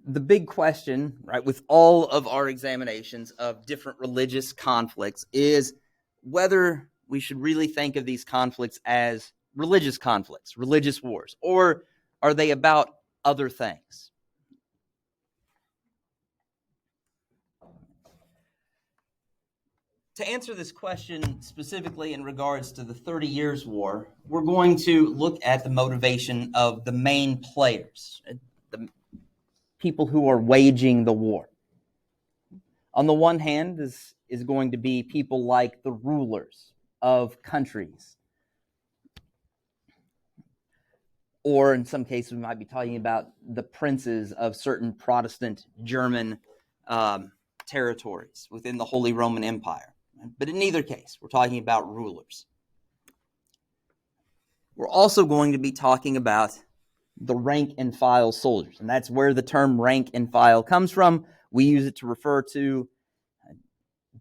the big question, right, with all of our examinations of different religious conflicts is whether we should really think of these conflicts as religious conflicts, religious wars, or are they about other things? To answer this question specifically in regards to the 30 Years' War, we're going to look at the motivation of the main players, the people who are waging the war. On the one hand, this is going to be people like the rulers of countries. Or in some cases, we might be talking about the princes of certain Protestant German territories within the Holy Roman Empire. But in either case, we're talking about rulers. We're also going to be talking about the rank and file soldiers, and that's where the term rank and file comes from. We use it to refer to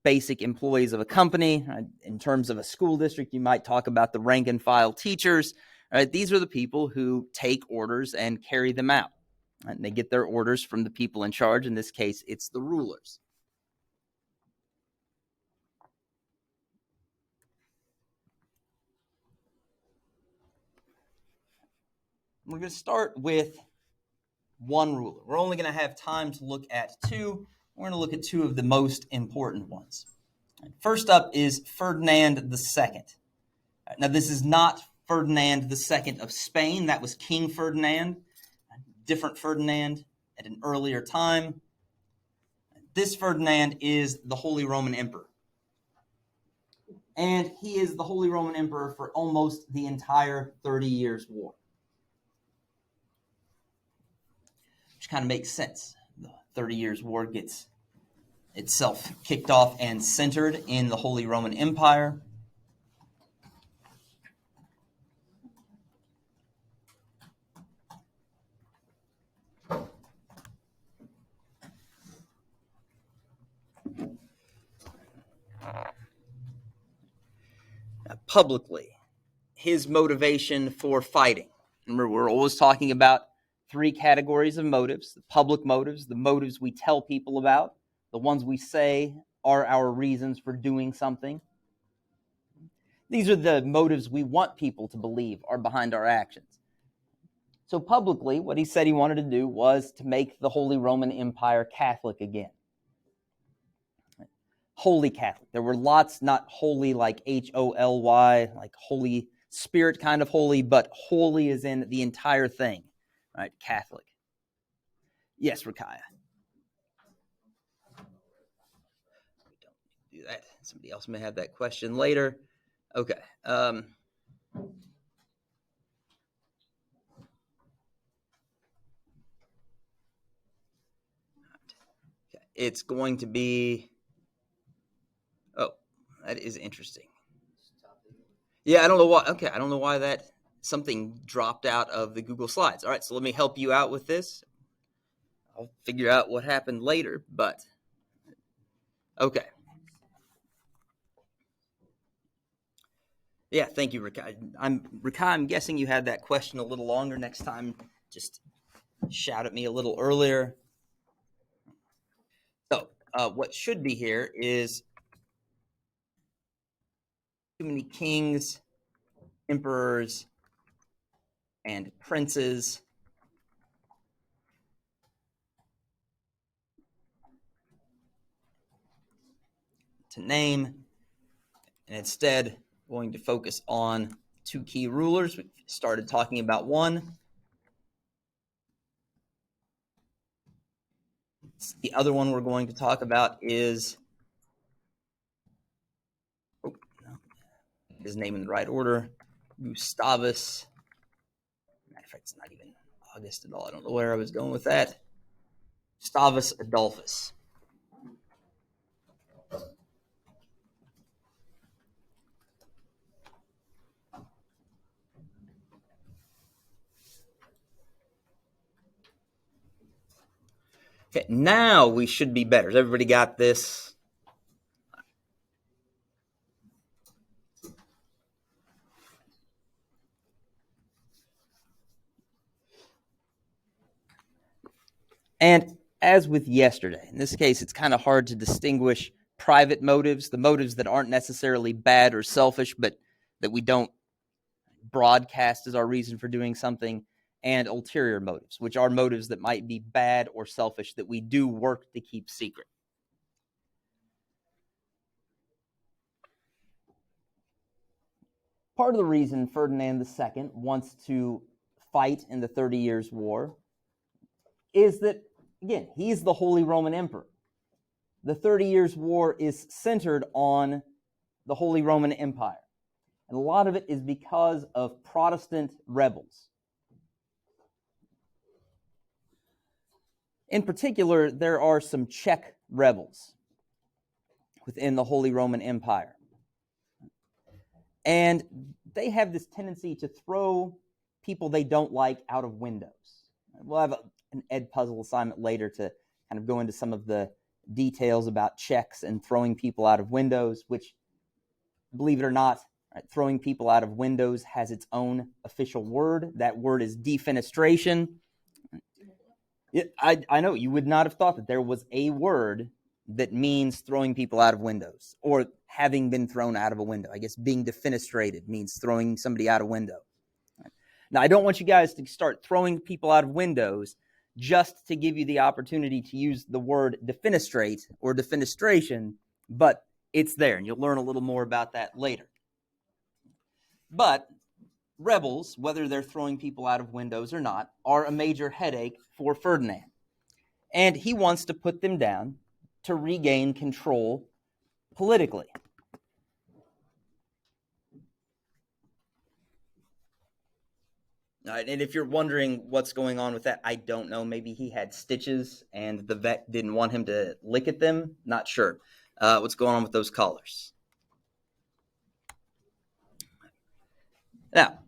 basic employees of a company. In terms of a school district, you might talk about the rank and file teachers. These are the people who take orders and carry them out. And they get their orders from the people in charge. In this case, it's the rulers. We're going to start with one ruler. We're only going to have time to look at two. We're going to look at two of the most important ones. First up is Ferdinand II. Now, this is not Ferdinand II of Spain. That was King Ferdinand, a different Ferdinand at an earlier time. This Ferdinand is the Holy Roman Emperor. And he is the Holy Roman Emperor for almost the entire 30 Years' War. Which kind of makes sense. The 30 Years' War gets itself kicked off and centered in the Holy Roman Empire. Publicly, his motivation for fighting. Remember, we're always talking about three categories of motives: the public motives, the motives we tell people about, the ones we say are our reasons for doing something. These are the motives we want people to believe are behind our actions. So publicly, what he said he wanted to do was to make the Holy Roman Empire Catholic again. Holy Catholic. There were lots, not holy like H-O-L-Y, like Holy Spirit kind of holy, but holy is in the entire thing, right? Catholic. Yes, Rakaya. We don't do that. Somebody else may have that question later. Okay. It's going to be... Oh, that is interesting. Yeah, I don't know why. Okay, I don't know why that something dropped out of the Google Slides. All right, so let me help you out with this. I'll figure out what happened later, but okay. Yeah, thank you, Rikai. I'm guessing you had that question a little longer. Next time, just shout at me a little earlier. So, what should be here is too many kings, emperors, and princes. To name, and instead going to focus on two key rulers. We started talking about one. The other one we're going to talk about is his name in the right order, Gustavus. Matter of fact, it's not even August at all. I don't know where I was going with that. Gustavus Adolphus. Okay, now we should be better. Has everybody got this? And as with yesterday, in this case, it's kind of hard to distinguish private motives, the motives that aren't necessarily bad or selfish, but that we don't broadcast as our reason for doing something, and ulterior motives, which are motives that might be bad or selfish that we do work to keep secret. Part of the reason Ferdinand II wants to fight in the 30 Years' War is that, again, he's the Holy Roman Emperor. The 30 Years' War is centered on the Holy Roman Empire. And a lot of it is because of Protestant rebels. In particular, there are some Czech rebels within the Holy Roman Empire. And they have this tendency to throw people they don't like out of windows. We'll have an Ed Puzzle assignment later to kind of go into some of the details about Czechs and throwing people out of windows, which, believe it or not, throwing people out of windows has its own official word. That word is defenestration. I know, you would not have thought that there was a word that means throwing people out of windows or having been thrown out of a window. I guess being defenestrated means throwing somebody out a window. Now, I don't want you guys to start throwing people out of windows just to give you the opportunity to use the word defenestrate or defenestration, but it's there, and you'll learn a little more about that later. But rebels, whether they're throwing people out of windows or not, are a major headache for Ferdinand. And he wants to put them down to regain control politically. All right, and if you're wondering what's going on with that, I don't know. Maybe he had stitches and the vet didn't want him to lick at them. Not sure. What's going on with those collars? Now,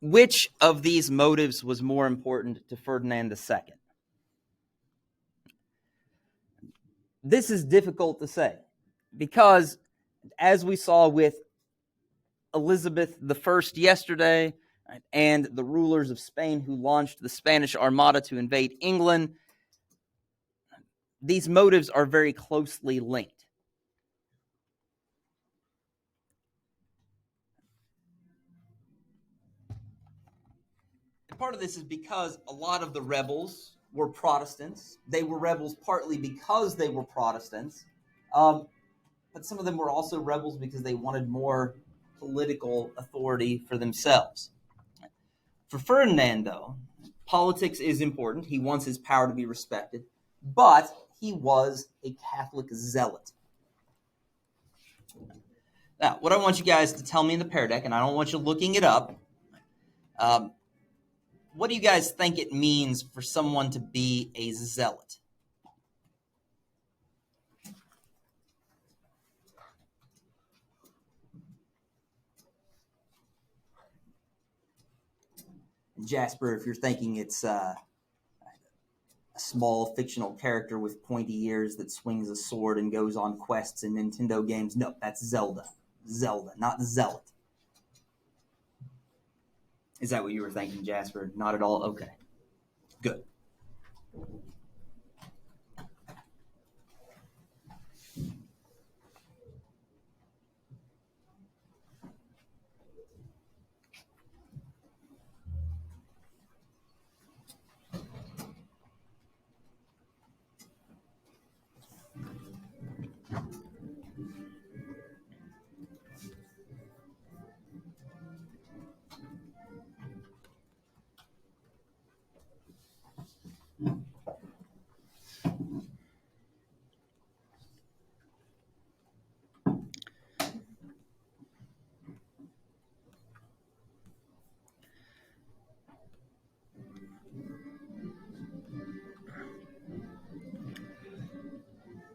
which of these motives was more important to Ferdinand II? This is difficult to say because, as we saw with Elizabeth I yesterday and the rulers of Spain who launched the Spanish Armada to invade England, these motives are very closely linked. Part of this is because a lot of the rebels were Protestants. They were rebels partly because they were Protestants, but some of them were also rebels because they wanted more political authority for themselves. For Ferdinand, though, politics is important. He wants his power to be respected, but he was a Catholic zealot. Now, what I want you guys to tell me in the Pear Deck, and I don't want you looking it up, what do you guys think it means for someone to be a zealot? Jasper, if you're thinking it's a small fictional character with pointy ears that swings a sword and goes on quests in Nintendo games, no, that's Zelda. Zelda, not zealot. Is that what you were thinking, Jasper? Not at all? Okay. Good.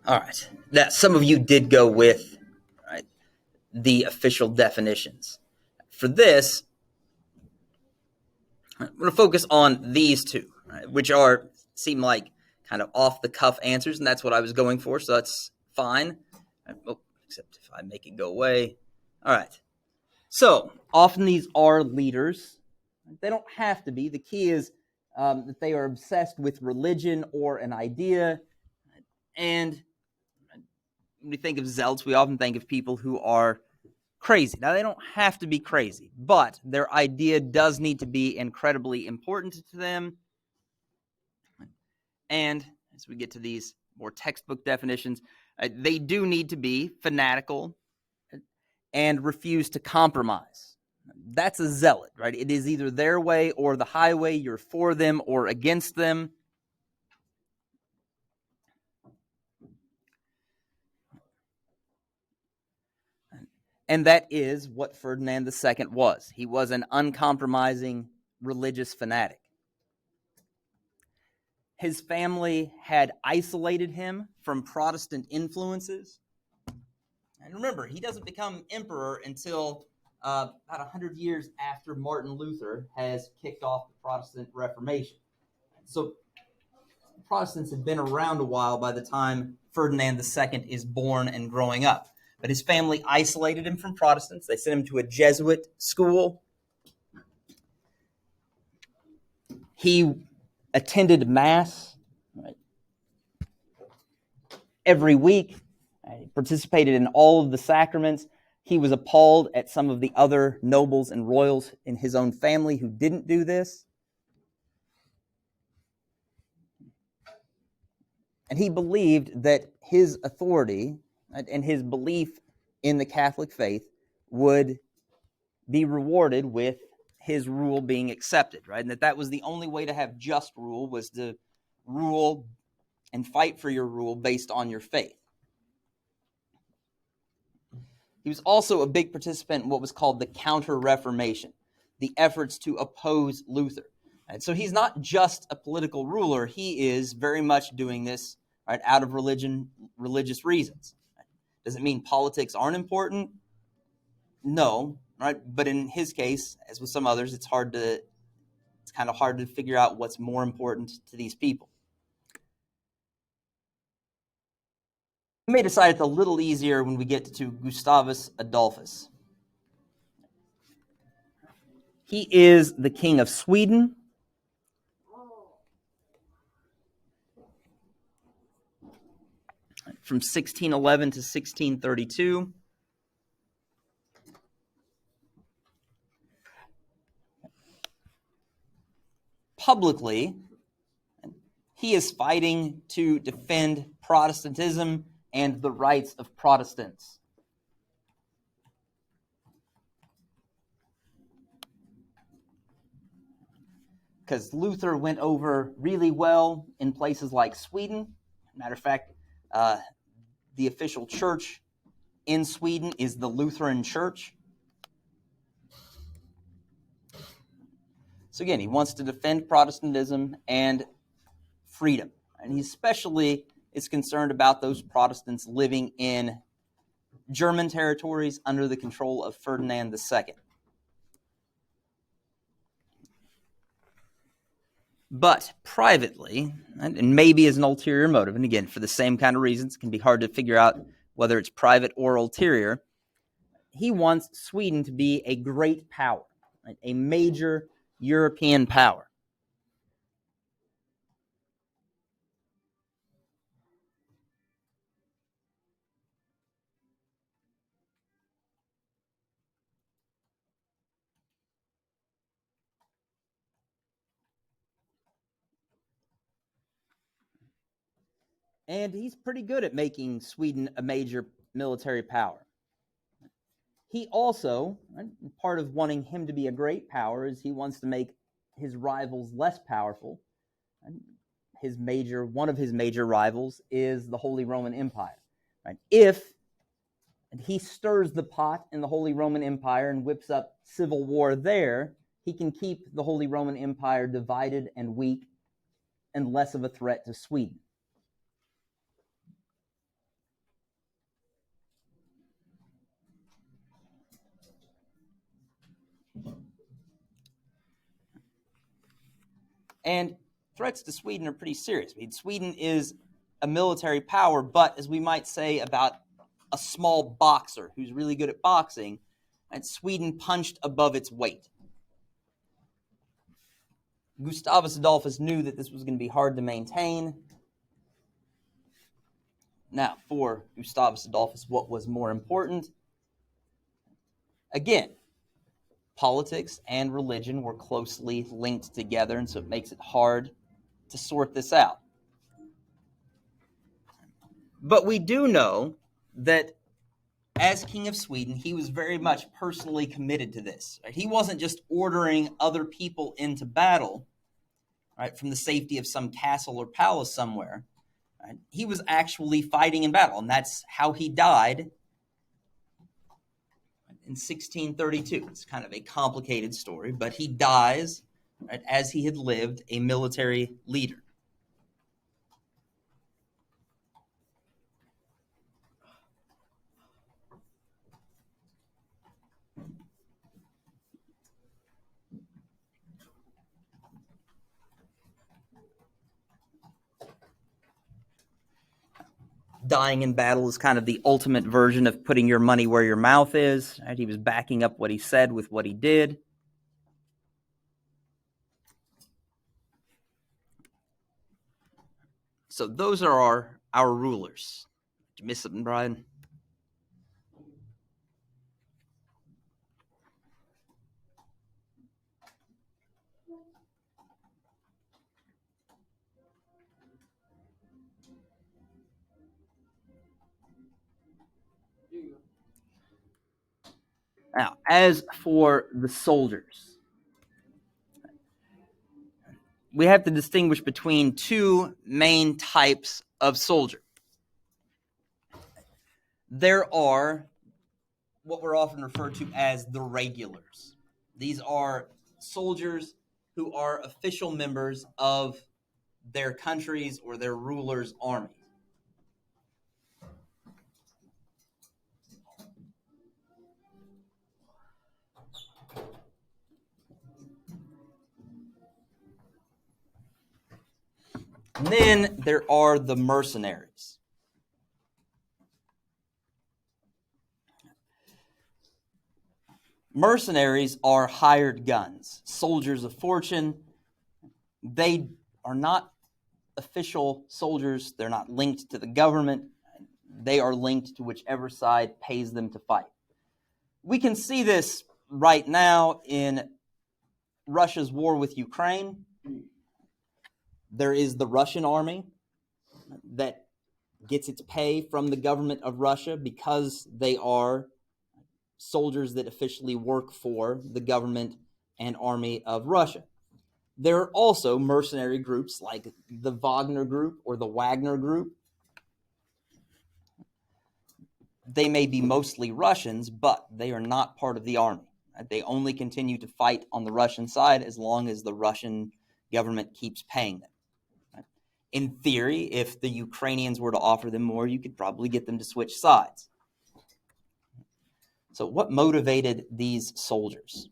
All right. Now, some of you did go with the official definitions. For this, I'm going to focus on these two, which seem like kind of off-the-cuff answers, and that's what I was going for, so that's fine. Except if I make it go away. All right. So, often these are leaders. They don't have to be. The key is that they are obsessed with religion or an idea. And when we think of zealots, we often think of people who are crazy. Now, they don't have to be crazy, but their idea does need to be incredibly important to them. And as we get to these more textbook definitions, they do need to be fanatical and refuse to compromise. That's a zealot, right? It is either their way or the highway. You're for them or against them. And that is what Ferdinand II was. He was an uncompromising religious fanatic. His family had isolated him from Protestant influences. And remember, he doesn't become emperor until about 100 years after Martin Luther has kicked off the Protestant Reformation. So Protestants had been around a while by the time Ferdinand II is born and growing up. But his family isolated him from Protestants. They sent him to a Jesuit school. He attended Mass every week. He participated in all of the sacraments. He was appalled at some of the other nobles and royals in his own family who didn't do this. And he believed that his authority and his belief in the Catholic faith would be rewarded with his rule being accepted, right? And that was the only way to have just rule, was to rule and fight for your rule based on your faith. He was also a big participant in what was called the Counter-Reformation, the efforts to oppose Luther. And so he's not just a political ruler, he is very much doing this right out of religious reasons. Does it mean politics aren't important? No, right? But in his case, as with some others, it's kind of hard to figure out what's more important to these people. We may decide it's a little easier when we get to Gustavus Adolphus. He is the King of Sweden. From 1611 to 1632. Publicly, he is fighting to defend Protestantism and the rights of Protestants. Because Luther went over really well in places like Sweden. Matter of fact, the official church in Sweden is the Lutheran Church. So again, he wants to defend Protestantism and freedom. And he especially is concerned about those Protestants living in German territories under the control of Ferdinand II. But privately, and maybe as an ulterior motive, and again, for the same kind of reasons, it can be hard to figure out whether it's private or ulterior, he wants Sweden to be a great power, right? A major European power. And he's pretty good at making Sweden a major military power. He also, part of wanting him to be a great power, is he wants to make his rivals less powerful. One of his major rivals is the Holy Roman Empire. Right? If he stirs the pot in the Holy Roman Empire and whips up civil war there, he can keep the Holy Roman Empire divided and weak and less of a threat to Sweden. And threats to Sweden are pretty serious. I mean, Sweden is a military power, but as we might say about a small boxer who's really good at boxing, and Sweden punched above its weight. Gustavus Adolphus knew that this was going to be hard to maintain. Now, for Gustavus Adolphus, what was more important? Again, politics and religion were closely linked together, and so it makes it hard to sort this out. But we do know that as King of Sweden, he was very much personally committed to this. Right? He wasn't just ordering other people into battle, right, from the safety of some castle or palace somewhere. Right? He was actually fighting in battle, and that's how he died in 1632. It's kind of a complicated story, but he dies, right, as he had lived, a military leader. Dying in battle is kind of the ultimate version of putting your money where your mouth is. Right? He was backing up what he said with what he did. So those are our rulers. Did you miss something, Brian? Now, as for the soldiers, we have to distinguish between two main types of soldier. There are what we're often referred to as the regulars. These are soldiers who are official members of their countries or their rulers' armies. And then there are the mercenaries. Mercenaries are hired guns, soldiers of fortune. They are not official soldiers. They're not linked to the government. They are linked to whichever side pays them to fight. We can see this right now in Russia's war with Ukraine. There is the Russian army that gets its pay from the government of Russia because they are soldiers that officially work for the government and army of Russia. There are also mercenary groups like the Wagner Group or the Wagner Group. They may be mostly Russians, but they are not part of the army. They only continue to fight on the Russian side as long as the Russian government keeps paying them. In theory, if the Ukrainians were to offer them more, you could probably get them to switch sides. So what motivated these soldiers?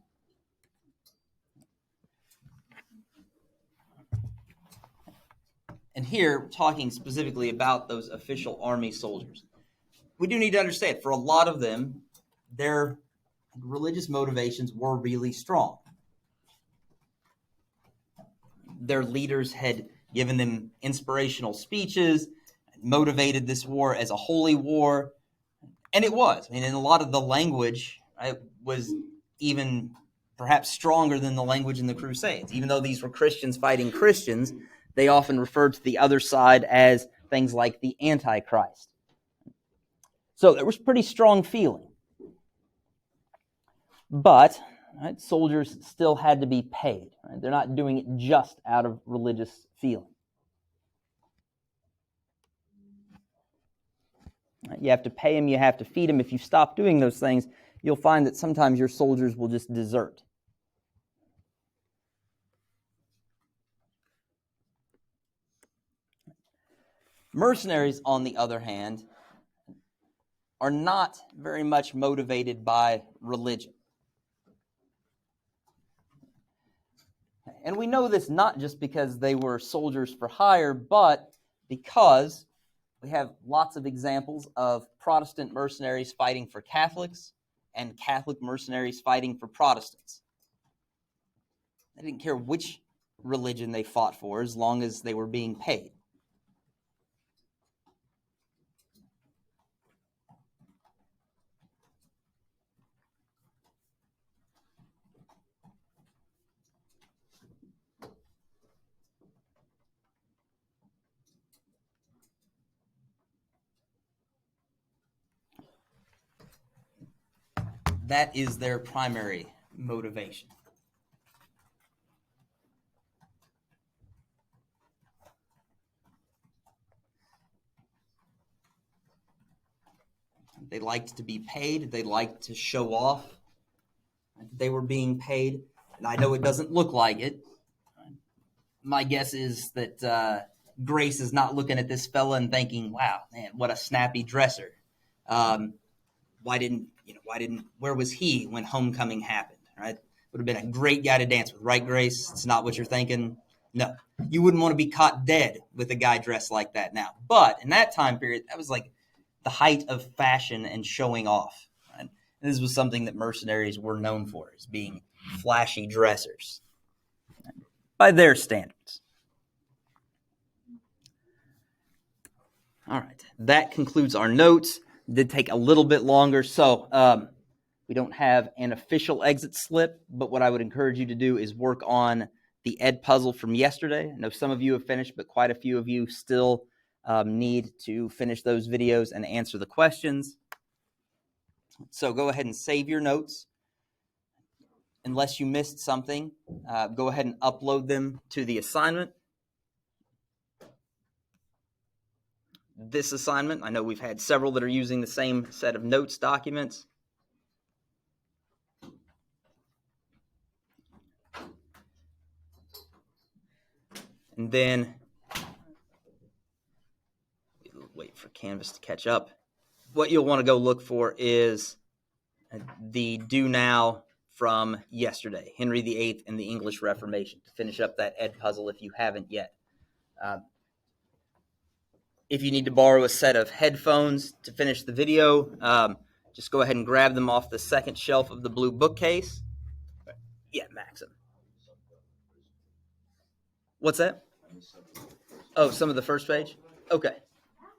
And here, we're talking specifically about those official army soldiers. We do need to understand, for a lot of them, their religious motivations were really strong. Their leaders had given them inspirational speeches, motivated this war as a holy war. And it was. I mean, and a lot of the language, right, was even perhaps stronger than the language in the Crusades. Even though these were Christians fighting Christians, they often referred to the other side as things like the Antichrist. So there was pretty strong feeling. But right, soldiers still had to be paid. Right? They're not doing it just out of religious feeling. You have to pay them, you have to feed them. If you stop doing those things, you'll find that sometimes your soldiers will just desert. Mercenaries, on the other hand, are not very much motivated by religion. And we know this not just because they were soldiers for hire, but because we have lots of examples of Protestant mercenaries fighting for Catholics and Catholic mercenaries fighting for Protestants. They didn't care which religion they fought for, as long as they were being paid. That is their primary motivation. They liked to be paid. They liked to show off they were being paid. And I know it doesn't look like it. My guess is that Grace is not looking at this fella and thinking, wow, man, what a snappy dresser. Where was he when homecoming happened, right? Would have been a great guy to dance with, right, Grace? It's not what you're thinking. No, you wouldn't want to be caught dead with a guy dressed like that now. But in that time period, that was like the height of fashion and showing off. Right? This was something that mercenaries were known for, as being flashy dressers by their standards. All right, that concludes our notes. It did take a little bit longer, so we don't have an official exit slip, but what I would encourage you to do is work on the Ed puzzle from yesterday. I know some of you have finished, but quite a few of you still need to finish those videos and answer the questions. So go ahead and save your notes. Unless you missed something, go ahead and upload them to the assignment. This assignment, I know we've had several that are using the same set of notes documents. And then wait for Canvas to catch up. What you'll want to go look for is the Do Now from yesterday, Henry VIII and the English Reformation, to finish up that Ed puzzle if you haven't yet. If you need to borrow a set of headphones to finish the video, just go ahead and grab them off the second shelf of the blue bookcase. Yeah, Maxim. What's that? Oh, some of the first page? Okay.